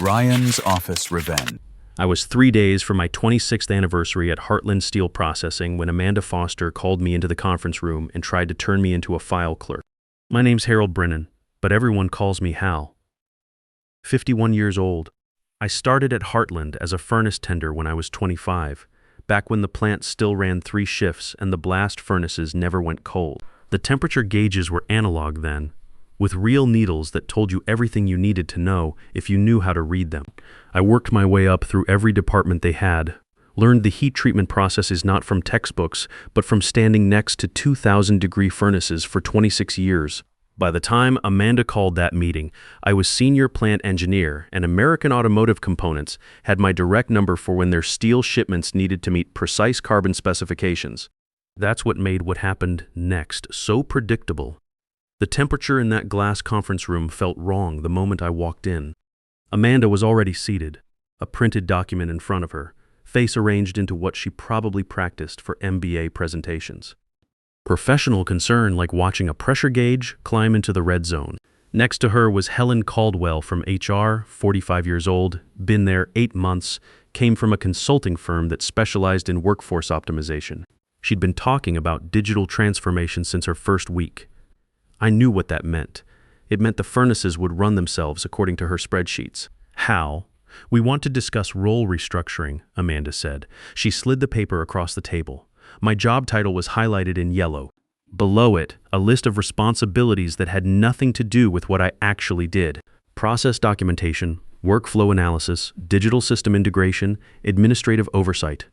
Ryan's office revenge. I was 3 days from my 26th anniversary at Heartland Steel Processing when Amanda Foster called me into the conference room and tried to turn me into a file clerk. My name's Harold Brennan, but everyone calls me Hal. 51 years old. I started at Heartland as a furnace tender when I was 25, back when the plant still ran 3 shifts and the blast furnaces never went cold. The temperature gauges were analog then, with real needles that told you everything you needed to know if you knew how to read them. I worked my way up through every department they had, learned the heat treatment process is not from textbooks, but from standing next to 2,000-degree furnaces for 26 years. By the time Amanda called that meeting, I was senior plant engineer, and American Automotive Components had my direct number for when their steel shipments needed to meet precise carbon specifications. That's what made what happened next so predictable. The temperature in that glass conference room felt wrong the moment I walked in. Amanda was already seated, a printed document in front of her, face arranged into what she probably practiced for MBA presentations. Professional concern like watching a pressure gauge climb into the red zone. Next to her was Helen Caldwell from HR, 45 years old, been there 8 months, came from a consulting firm that specialized in workforce optimization. She'd been talking about digital transformation since her first week. I knew what that meant. It meant the furnaces would run themselves according to her spreadsheets. Hal, we want to discuss role restructuring, Amanda said. She slid the paper across the table. My job title was highlighted in yellow. Below it, a list of responsibilities that had nothing to do with what I actually did. Process documentation, workflow analysis, digital system integration, administrative oversight.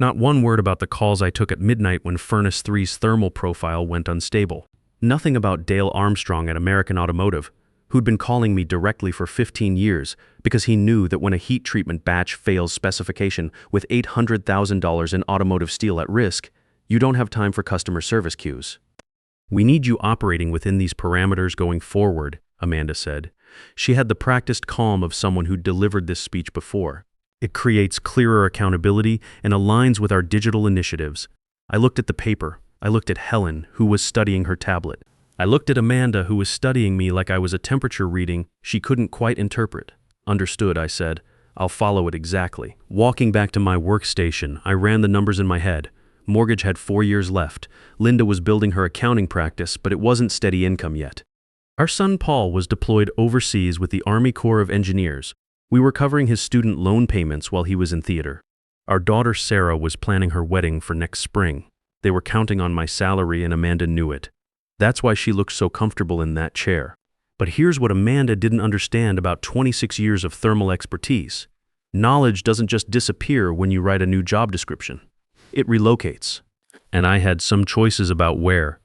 Not one word about the calls I took at midnight when Furnace 3's thermal profile went unstable. Nothing about Dale Armstrong at American Automotive, who'd been calling me directly for 15 years because he knew that when a heat treatment batch fails specification with $800,000 in automotive steel at risk, you don't have time for customer service queues. We need you operating within these parameters going forward, Amanda said. She had the practiced calm of someone who'd delivered this speech before. It creates clearer accountability and aligns with our digital initiatives. I looked at the paper. I looked at Helen, who was studying her tablet. I looked at Amanda, who was studying me like I was a temperature reading she couldn't quite interpret. Understood, I said. I'll follow it exactly. Walking back to my workstation, I ran the numbers in my head. Mortgage had 4 years left. Linda was building her accounting practice, but it wasn't steady income yet. Our son Paul was deployed overseas with the Army Corps of Engineers. We were covering his student loan payments while he was in theater. Our daughter Sarah was planning her wedding for next spring. They were counting on my salary, and Amanda knew it. That's why she looked so comfortable in that chair. But here's what Amanda didn't understand about 26 years of thermal expertise. Knowledge doesn't just disappear when you write a new job description. It relocates. And I had some choices about where.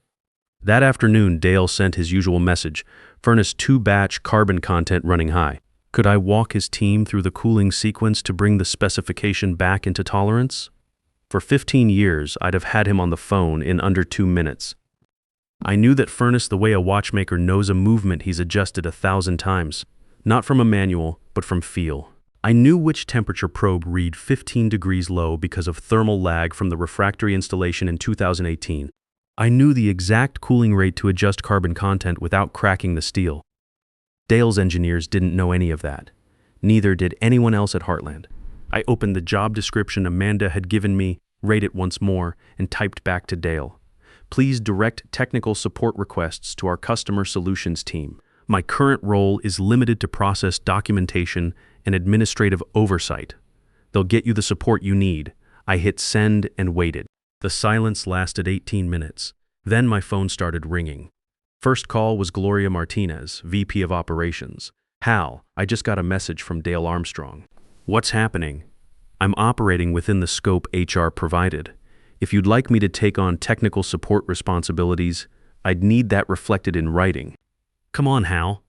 That afternoon, Dale sent his usual message, Furnace 2 batch carbon content running high. Could I walk his team through the cooling sequence to bring the specification back into tolerance? For 15 years, I'd have had him on the phone in under 2 minutes. I knew that furnace the way a watchmaker knows a movement he's adjusted 1,000 times, not from a manual, but from feel. I knew which temperature probe read 15 degrees low because of thermal lag from the refractory installation in 2018. I knew the exact cooling rate to adjust carbon content without cracking the steel. Dale's engineers didn't know any of that. Neither did anyone else at Heartland. I opened the job description Amanda had given me, read it once more, and typed back to Dale. Please direct technical support requests to our customer solutions team. My current role is limited to process documentation and administrative oversight. They'll get you the support you need. I hit send and waited. The silence lasted 18 minutes. Then my phone started ringing. First call was Gloria Martinez, VP of Operations. Hal, I just got a message from Dale Armstrong. What's happening? I'm operating within the scope HR provided. If you'd like me to take on technical support responsibilities, I'd need that reflected in writing. Come on, Hal.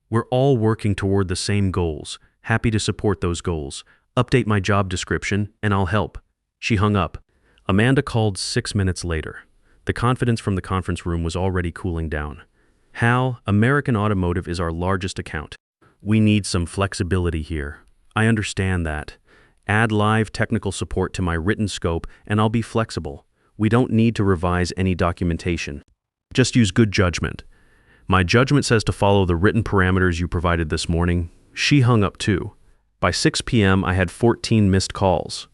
We're all working toward the same goals. Happy to support those goals. Update my job description, and I'll help. She hung up. Amanda called 6 minutes later. The confidence from the conference room was already cooling down. Hal, American Automotive is our largest account. We need some flexibility here. I understand that. Add live technical support to my written scope, and I'll be flexible. We don't need to revise any documentation. Just use good judgment. My judgment says to follow the written parameters you provided this morning. She hung up too. By 6 p.m., I had 14 missed calls.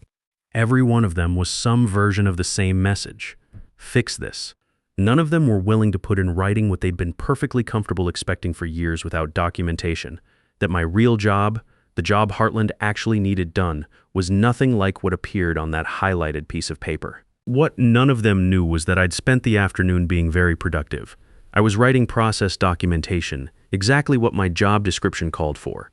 Every one of them was some version of the same message. Fix this. None of them were willing to put in writing what they'd been perfectly comfortable expecting for years without documentation, that my real job, the job Heartland actually needed done, was nothing like what appeared on that highlighted piece of paper. What none of them knew was that I'd spent the afternoon being very productive. I was writing process documentation, exactly what my job description called for.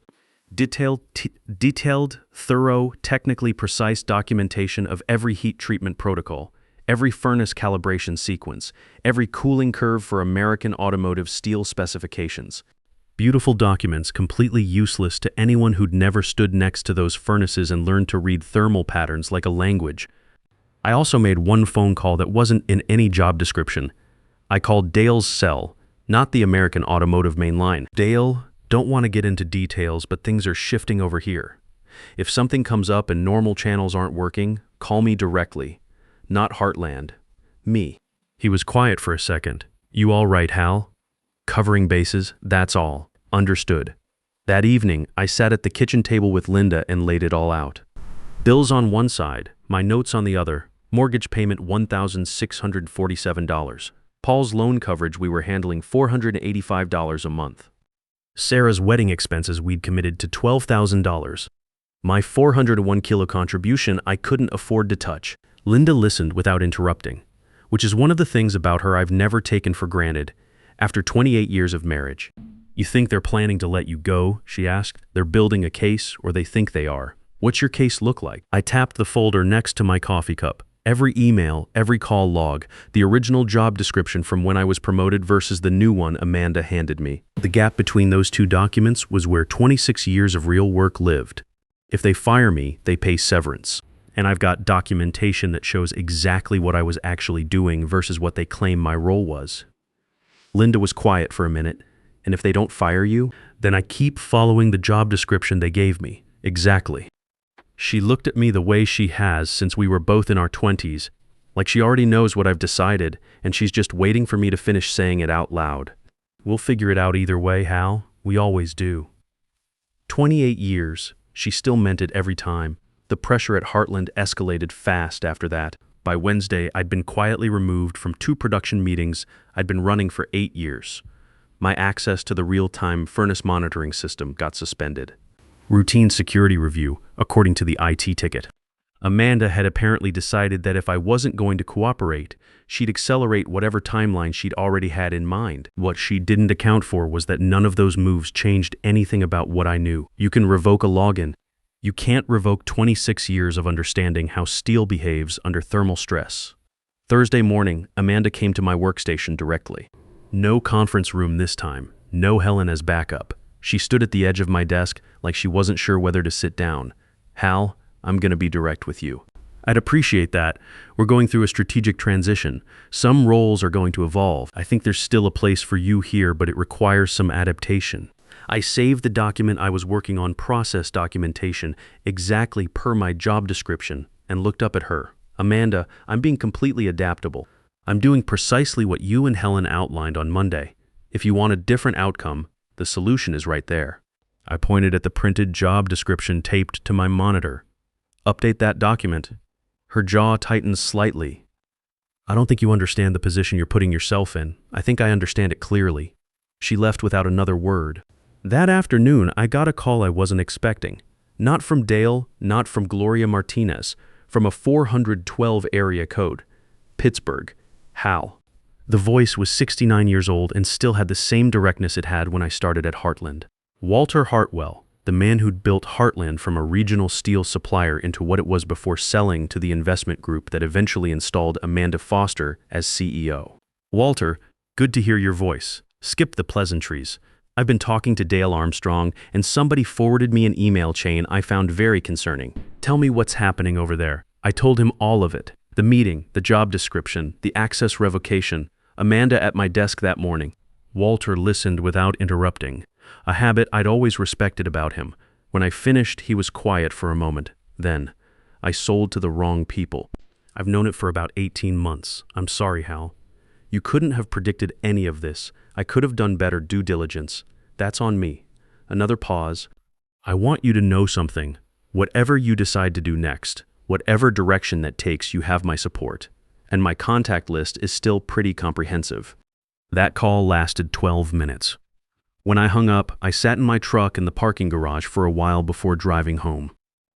Detailed, thorough, technically precise documentation of every heat treatment protocol, every furnace calibration sequence, every cooling curve for American automotive steel specifications. Beautiful documents completely useless to anyone who'd never stood next to those furnaces and learned to read thermal patterns like a language. I also made one phone call that wasn't in any job description. I called Dale's cell, not the American automotive main line. Dale, don't want to get into details, but things are shifting over here. If something comes up and normal channels aren't working, call me directly. Not Heartland. Me. He was quiet for a second. You all right, Hal? Covering bases, that's all. Understood. That evening, I sat at the kitchen table with Linda and laid it all out. Bills on one side, my notes on the other, mortgage payment $1,647. Paul's loan coverage we were handling $485 a month. Sarah's wedding expenses we'd committed to $12,000. My 401 kilo contribution I couldn't afford to touch. Linda listened without interrupting, which is one of the things about her I've never taken for granted. After 28 years of marriage. You think they're planning to let you go? She asked. They're building a case, or they think they are. What's your case look like? I tapped the folder next to my coffee cup. Every email, every call log, the original job description from when I was promoted versus the new one Amanda handed me. The gap between those two documents was where 26 years of real work lived. If they fire me, they pay severance. And I've got documentation that shows exactly what I was actually doing versus what they claim my role was. Linda was quiet for a minute. And if they don't fire you, then I keep following the job description they gave me. Exactly. She looked at me the way she has since we were both in our 20s, like she already knows what I've decided, and she's just waiting for me to finish saying it out loud. We'll figure it out either way, Hal. We always do. 28 years. She still meant it every time. The pressure at Heartland escalated fast after that. By Wednesday, I'd been quietly removed from 2 production meetings I'd been running for 8 years. My access to the real-time furnace monitoring system got suspended. Routine security review, according to the IT ticket. Amanda had apparently decided that if I wasn't going to cooperate, she'd accelerate whatever timeline she'd already had in mind. What she didn't account for was that none of those moves changed anything about what I knew. You can revoke a login. You can't revoke 26 years of understanding how steel behaves under thermal stress. Thursday morning, Amanda came to my workstation directly. No conference room this time. No Helen as backup. She stood at the edge of my desk like she wasn't sure whether to sit down. Hal, I'm going to be direct with you. I'd appreciate that. We're going through a strategic transition. Some roles are going to evolve. I think there's still a place for you here, but it requires some adaptation. I saved the document I was working on, process documentation, exactly per my job description, and looked up at her. Amanda, I'm being completely adaptable. I'm doing precisely what you and Helen outlined on Monday. If you want a different outcome, the solution is right there. I pointed at the printed job description taped to my monitor. Update that document. Her jaw tightened slightly. I don't think you understand the position you're putting yourself in. I think I understand it clearly. She left without another word. That afternoon, I got a call I wasn't expecting. Not from Dale, not from Gloria Martinez, from a 412 area code. Pittsburgh. Hal. The voice was 69 years old and still had the same directness it had when I started at Heartland. Walter Hartwell, the man who'd built Heartland from a regional steel supplier into what it was before selling to the investment group that eventually installed Amanda Foster as CEO. Walter, good to hear your voice. Skip the pleasantries. I've been talking to Dale Armstrong, and somebody forwarded me an email chain I found very concerning. Tell me what's happening over there. I told him all of it. The meeting, the job description, the access revocation, Amanda at my desk that morning. Walter listened without interrupting, a habit I'd always respected about him. When I finished, he was quiet for a moment. Then, I sold to the wrong people. I've known it for about 18 months. I'm sorry, Hal. You couldn't have predicted any of this. I could have done better due diligence. That's on me. Another pause. I want you to know something. Whatever you decide to do next, whatever direction that takes, you have my support. And my contact list is still pretty comprehensive. That call lasted 12 minutes. When I hung up, I sat in my truck in the parking garage for a while before driving home.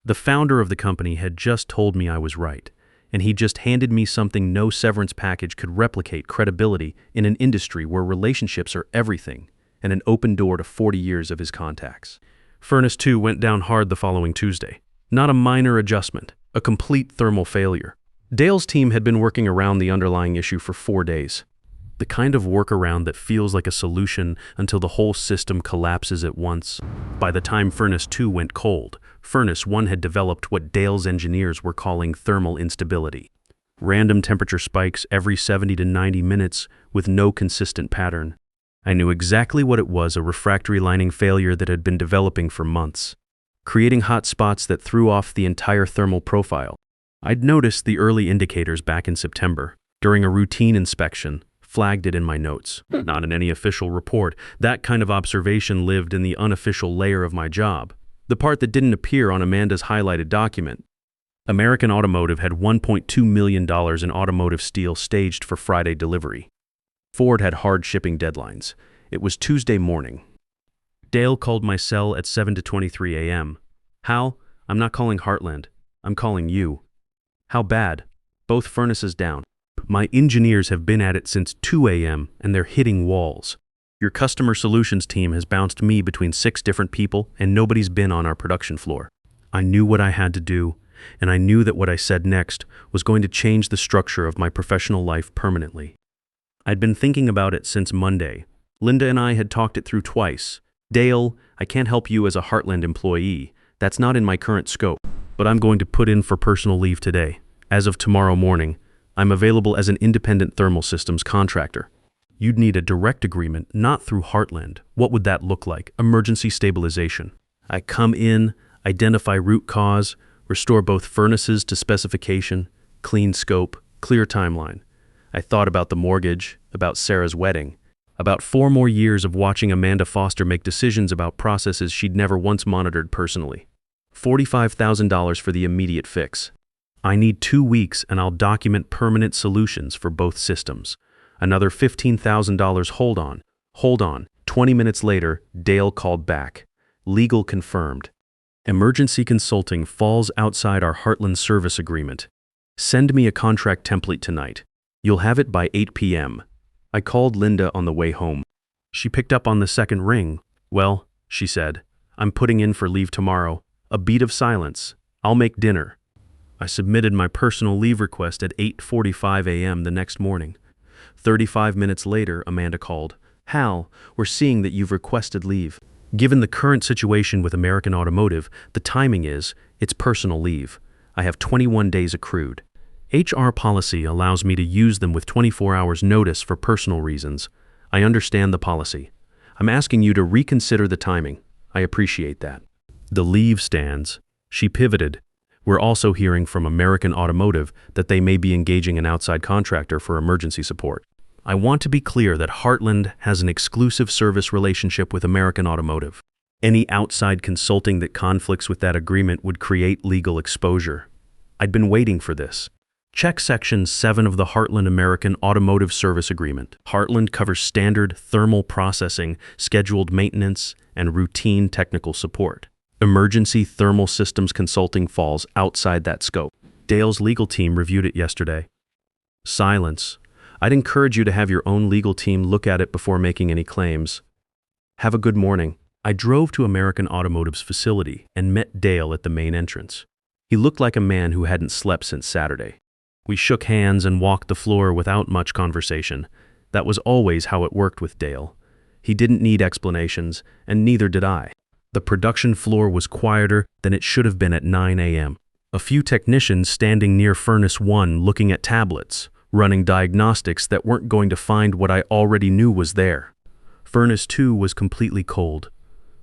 The founder of the company had just told me I was right, and he just handed me something no severance package could replicate: credibility in an industry where relationships are everything, and an open door to 40 years of his contacts. Furnace 2 went down hard the following Tuesday. Not a minor adjustment, a complete thermal failure. Dale's team had been working around the underlying issue for 4 days. The kind of workaround that feels like a solution until the whole system collapses at once. By the time Furnace 2 went cold, Furnace 1 had developed what Dale's engineers were calling thermal instability. Random temperature spikes every 70 to 90 minutes with no consistent pattern. I knew exactly what it was: a refractory lining failure that had been developing for months, creating hot spots that threw off the entire thermal profile. I'd noticed the early indicators back in September, during a routine inspection, flagged it in my notes. Not in any official report. That kind of observation lived in the unofficial layer of my job, the part that didn't appear on Amanda's highlighted document. American Automotive had $1.2 million in automotive steel staged for Friday delivery. Ford had hard shipping deadlines. It was Tuesday morning. Dale called my cell at 7:23 a.m. Hal, I'm not calling Heartland. I'm calling you. How bad? Both furnaces down. My engineers have been at it since 2 a.m. and they're hitting walls. Your customer solutions team has bounced me between 6 different people and nobody's been on our production floor. I knew what I had to do, and I knew that what I said next was going to change the structure of my professional life permanently. I'd been thinking about it since Monday. Linda and I had talked it through twice. Dale, I can't help you as a Heartland employee. That's not in my current scope, but I'm going to put in for personal leave today. As of tomorrow morning, I'm available as an independent thermal systems contractor. You'd need a direct agreement, not through Heartland. What would that look like? Emergency stabilization. I come in, identify root cause, restore both furnaces to specification, clean scope, clear timeline. I thought about the mortgage, about Sarah's wedding, about 4 more years of watching Amanda Foster make decisions about processes she'd never once monitored personally. $45,000 for the immediate fix. I need 2 weeks and I'll document permanent solutions for both systems. Another $15,000. Hold on. 20 minutes later, Dale called back. Legal confirmed. Emergency consulting falls outside our Heartland service agreement. Send me a contract template tonight. You'll have it by 8 p.m. I called Linda on the way home. She picked up on the second ring. Well, she said, I'm putting in for leave tomorrow. A beat of silence. I'll make dinner. I submitted my personal leave request at 8:45 a.m. the next morning. 35 minutes later, Amanda called. Hal, we're seeing that you've requested leave. Given the current situation with American Automotive, the timing is, it's personal leave. I have 21 days accrued. HR policy allows me to use them with 24 hours notice for personal reasons. I understand the policy. I'm asking you to reconsider the timing. I appreciate that. The leave stands. She pivoted. We're also hearing from American Automotive that they may be engaging an outside contractor for emergency support. I want to be clear that Heartland has an exclusive service relationship with American Automotive. Any outside consulting that conflicts with that agreement would create legal exposure. I'd been waiting for this. Check Section 7 of the Heartland American Automotive Service Agreement. Heartland covers standard thermal processing, scheduled maintenance, and routine technical support. Emergency thermal systems consulting falls outside that scope. Dale's legal team reviewed it yesterday. Silence. I'd encourage you to have your own legal team look at it before making any claims. Have a good morning. I drove to American Automotive's facility and met Dale at the main entrance. He looked like a man who hadn't slept since Saturday. We shook hands and walked the floor without much conversation. That was always how it worked with Dale. He didn't need explanations, and neither did I. The production floor was quieter than it should have been at 9 a.m. A few technicians standing near Furnace 1 looking at tablets, running diagnostics that weren't going to find what I already knew was there. Furnace 2 was completely cold.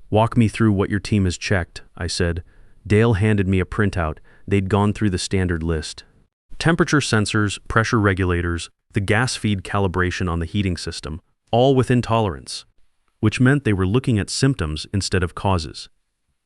Walk me through what your team has checked, I said. Dale handed me a printout. They'd gone through the standard list. Temperature sensors, pressure regulators, the gas feed calibration on the heating system, all within tolerance, which meant they were looking at symptoms instead of causes.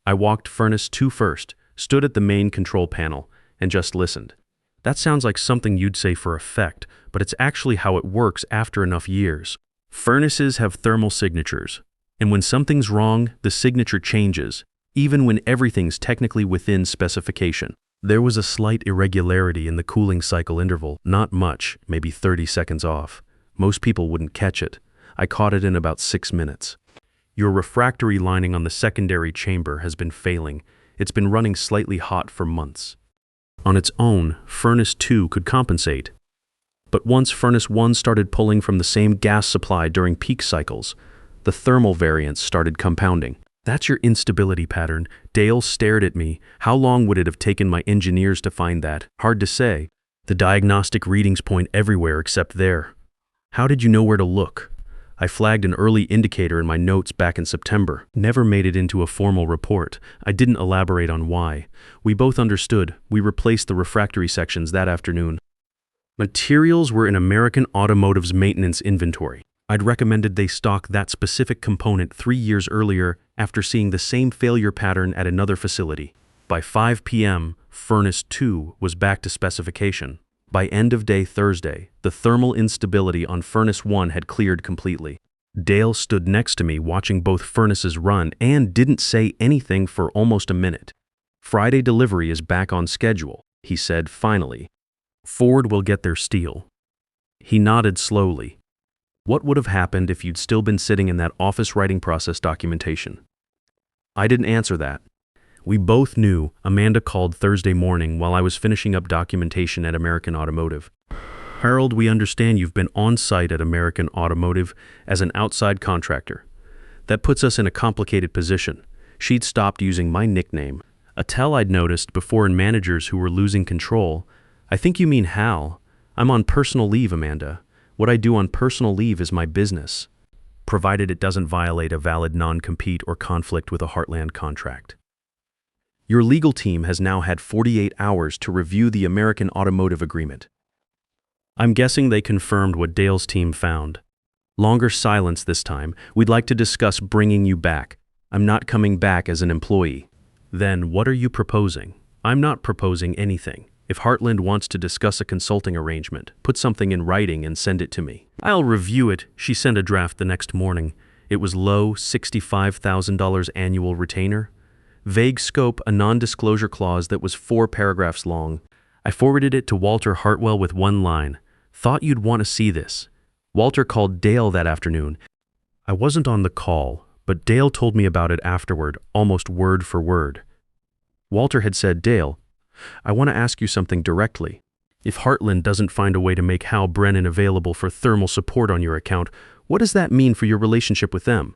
I walked furnace 2 first, stood at the main control panel, and just listened. That sounds like something you'd say for effect, but it's actually how it works after enough years. Furnaces have thermal signatures, and when something's wrong, the signature changes, even when everything's technically within specification. There was a slight irregularity in the cooling cycle interval, not much, maybe 30 seconds off. Most people wouldn't catch it. I caught it in about 6 minutes. Your refractory lining on the secondary chamber has been failing. It's been running slightly hot for months. On its own, furnace 2 could compensate. But once furnace 1 started pulling from the same gas supply during peak cycles, the thermal variance started compounding. That's your instability pattern. Dale stared at me. How long would it have taken my engineers to find that? Hard to say. The diagnostic readings point everywhere except there. How did you know where to look? I flagged an early indicator in my notes back in September. Never made it into a formal report. I didn't elaborate on why. We both understood. We replaced the refractory sections that afternoon. Materials were in American Automotive's maintenance inventory. I'd recommended they stock that specific component 3 years earlier after seeing the same failure pattern at another facility. By 5 p.m., furnace 2 was back to specification. By end of day Thursday, the thermal instability on furnace 1 had cleared completely. Dale stood next to me watching both furnaces run and didn't say anything for almost a minute. Friday delivery is back on schedule, he said finally. Ford will get their steel. He nodded slowly. What would have happened if you'd still been sitting in that office writing process documentation? I didn't answer that. We both knew. Amanda called Thursday morning while I was finishing up documentation at American Automotive. Harold, we understand you've been on site at American Automotive as an outside contractor. That puts us in a complicated position. She'd stopped using my nickname, a tell I'd noticed before in managers who were losing control. I think you mean Hal. I'm on personal leave, Amanda. What I do on personal leave is my business, provided it doesn't violate a valid non-compete or conflict with a Heartland contract. Your legal team has now had 48 hours to review the American Automotive agreement. I'm guessing they confirmed what Dale's team found. Longer silence this time. We'd like to discuss bringing you back. I'm not coming back as an employee. Then what are you proposing? I'm not proposing anything. If Heartland wants to discuss a consulting arrangement, put something in writing and send it to me. I'll review it. She sent a draft the next morning. It was low, $65,000 annual retainer. Vague scope, a non-disclosure clause that was 4 paragraphs long. I forwarded it to Walter Hartwell with one line. Thought you'd want to see this. Walter called Dale that afternoon. I wasn't on the call, but Dale told me about it afterward, almost word for word. Walter had said, Dale, I want to ask you something directly. If Heartland doesn't find a way to make Hal Brennan available for thermal support on your account, what does that mean for your relationship with them?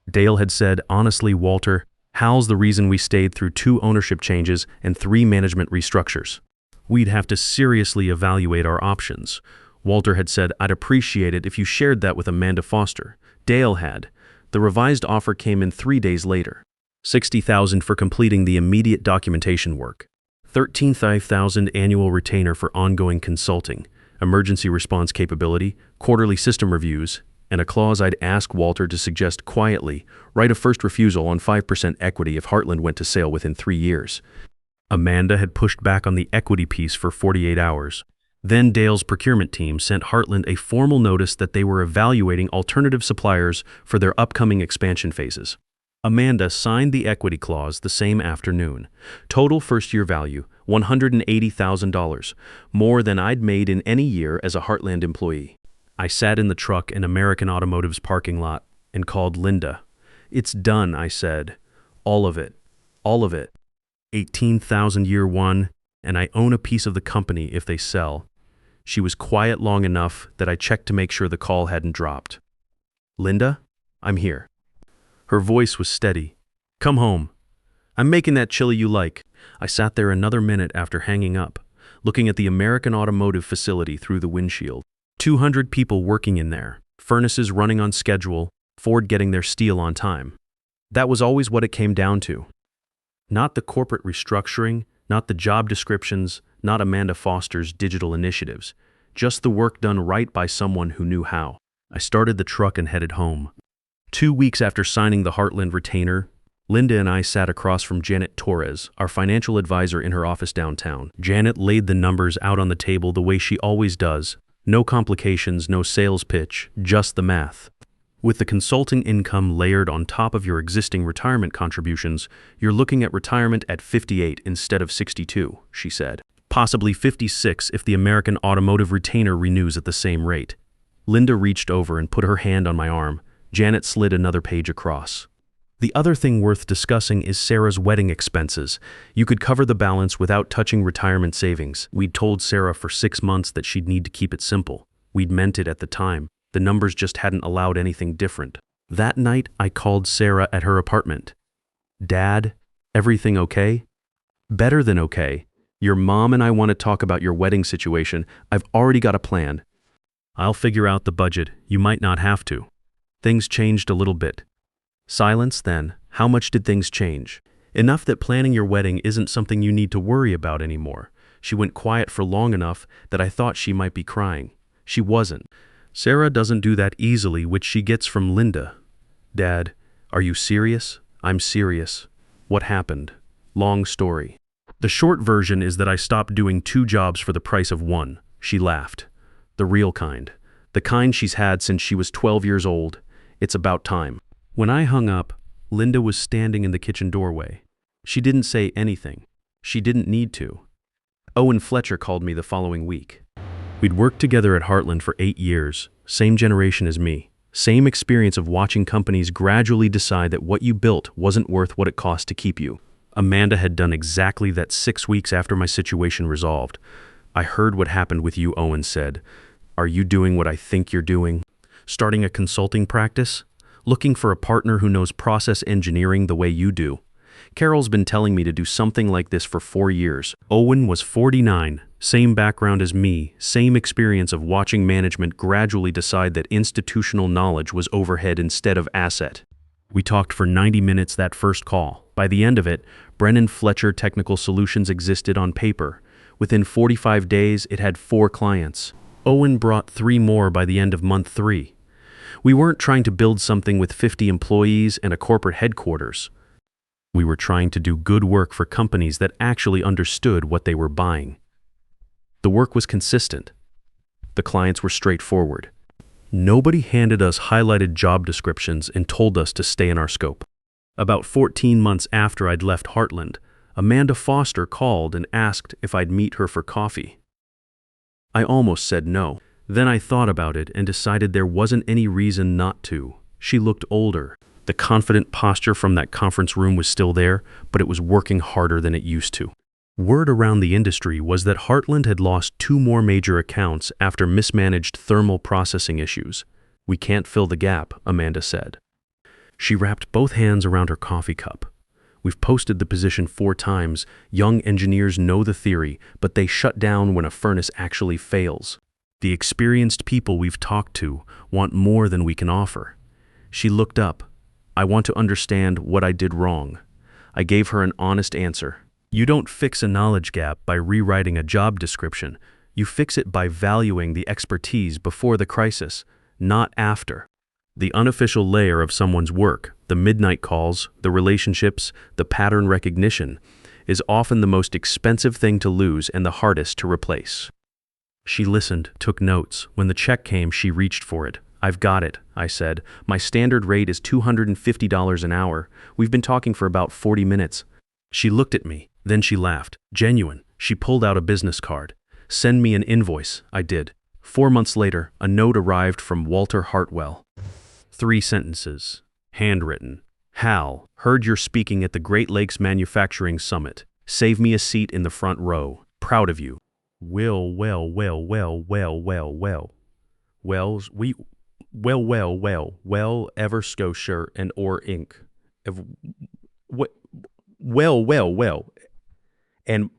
Dale had said, honestly, Walter, Hal's the reason we stayed through 2 ownership changes and 3 management restructures. We'd have to seriously evaluate our options. Walter had said, I'd appreciate it if you shared that with Amanda Foster. Dale had. The revised offer came in 3 days later. $60,000 for completing the immediate documentation work. $13,500 annual retainer for ongoing consulting, emergency response capability, quarterly system reviews, and a clause I'd ask Walter to suggest quietly, right of first refusal on 5% equity if Heartland went to sale within 3 years. Amanda had pushed back on the equity piece for 48 hours. Then Dale's procurement team sent Heartland a formal notice that they were evaluating alternative suppliers for their upcoming expansion phases. Amanda signed the equity clause the same afternoon. Total first-year value, $180,000, more than I'd made in any year as a Heartland employee. I sat in the truck in American Automotive's parking lot and called Linda. It's done, I said. All of it. All of it. $18,000 year one, and I own a piece of the company if they sell. She was quiet long enough that I checked to make sure the call hadn't dropped. Linda, I'm here. Her voice was steady. Come home. I'm making that chili you like. I sat there another minute after hanging up, looking at the American Automotive facility through the windshield. 200 people working in there, furnaces running on schedule, Ford getting their steel on time. That was always what it came down to. Not the corporate restructuring, not the job descriptions, not Amanda Foster's digital initiatives, just the work done right by someone who knew how. I started the truck and headed home. 2 weeks after signing the Heartland retainer, Linda and I sat across from Janet Torres, our financial advisor in her office downtown. Janet laid the numbers out on the table the way she always does. No complications, no sales pitch, just the math. With the consulting income layered on top of your existing retirement contributions, you're looking at retirement at 58 instead of 62, she said. Possibly 56 if the American Automotive Retainer renews at the same rate. Linda reached over and put her hand on my arm. Janet slid another page across. The other thing worth discussing is Sarah's wedding expenses. You could cover the balance without touching retirement savings. We'd told Sarah for 6 months that she'd need to keep it simple. We'd meant it at the time. The numbers just hadn't allowed anything different. That night, I called Sarah at her apartment. Dad, everything okay? Better than okay. Your mom and I want to talk about your wedding situation. I've already got a plan. I'll figure out the budget. You might not have to. Things changed a little bit. Silence then. How much did things change? Enough that planning your wedding isn't something you need to worry about anymore. She went quiet for long enough that I thought she might be crying. She wasn't. Sarah doesn't do that easily, which she gets from Linda. Dad, are you serious? I'm serious. What happened? Long story. The short version is that I stopped doing 2 jobs for the price of 1. She laughed. The real kind. The kind she's had since she was 12 years old. It's about time. When I hung up, Linda was standing in the kitchen doorway. She didn't say anything. She didn't need to. Owen Fletcher called me the following week. We'd worked together at Heartland for 8 years, same generation as me, same experience of watching companies gradually decide that what you built wasn't worth what it cost to keep you. Amanda had done exactly that 6 weeks after my situation resolved. I heard what happened with you, Owen said. Are you doing what I think you're doing? Starting a consulting practice? Looking for a partner who knows process engineering the way you do? Carol's been telling me to do something like this for 4 years. Owen was 49, same background as me, same experience of watching management gradually decide that institutional knowledge was overhead instead of asset. We talked for 90 minutes that first call. By the end of it, Brennan Fletcher Technical Solutions existed on paper. Within 45 days, it had 4 clients. Owen brought 3 more by the end of month 3. We weren't trying to build something with 50 employees and a corporate headquarters. We were trying to do good work for companies that actually understood what they were buying. The work was consistent. The clients were straightforward. Nobody handed us highlighted job descriptions and told us to stay in our scope. About 14 months after I'd left Heartland, Amanda Foster called and asked if I'd meet her for coffee. I almost said no. Then I thought about it and decided there wasn't any reason not to. She looked older. The confident posture from that conference room was still there, but it was working harder than it used to. Word around the industry was that Heartland had lost 2 more major accounts after mismanaged thermal processing issues. We can't fill the gap, Amanda said. She wrapped both hands around her coffee cup. We've posted the position 4 times. Young engineers know the theory, but they shut down when a furnace actually fails. The experienced people we've talked to want more than we can offer. She looked up. I want to understand what I did wrong. I gave her an honest answer. You don't fix a knowledge gap by rewriting a job description. You fix it by valuing the expertise before the crisis, not after. The unofficial layer of someone's work, the midnight calls, the relationships, the pattern recognition, is often the most expensive thing to lose and the hardest to replace. She listened, took notes. When the check came, she reached for it. I've got it, I said. My standard rate is $250 an hour. We've been talking for about 40 minutes. She looked at me. Then she laughed. Genuine. She pulled out a business card. Send me an invoice. I did. 4 months later, a note arrived from Walter Hartwell. 3 sentences. Handwritten. Hal, heard you're speaking at the Great Lakes Manufacturing Summit. Save me a seat in the front row. Proud of you. Wells, Ever Scotia and Or Inc. And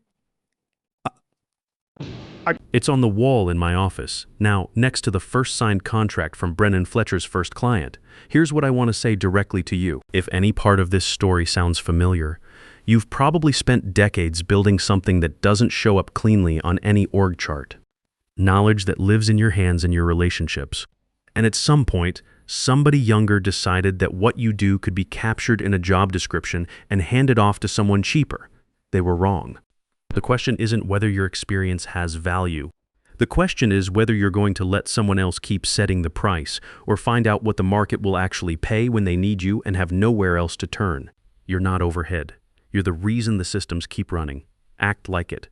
it's on the wall in my office, now next to the first signed contract from Brennan Fletcher's first client. Here's what I want to say directly to you. If any part of this story sounds familiar, you've probably spent decades building something that doesn't show up cleanly on any org chart. Knowledge that lives in your hands and your relationships. And at some point, Somebody younger decided that what you do could be captured in a job description and handed off to someone cheaper. They were wrong. The question isn't whether your experience has value. The question is whether you're going to let someone else keep setting the price or find out what the market will actually pay when they need you and have nowhere else to turn. You're not overhead. You're the reason the systems keep running. Act like it.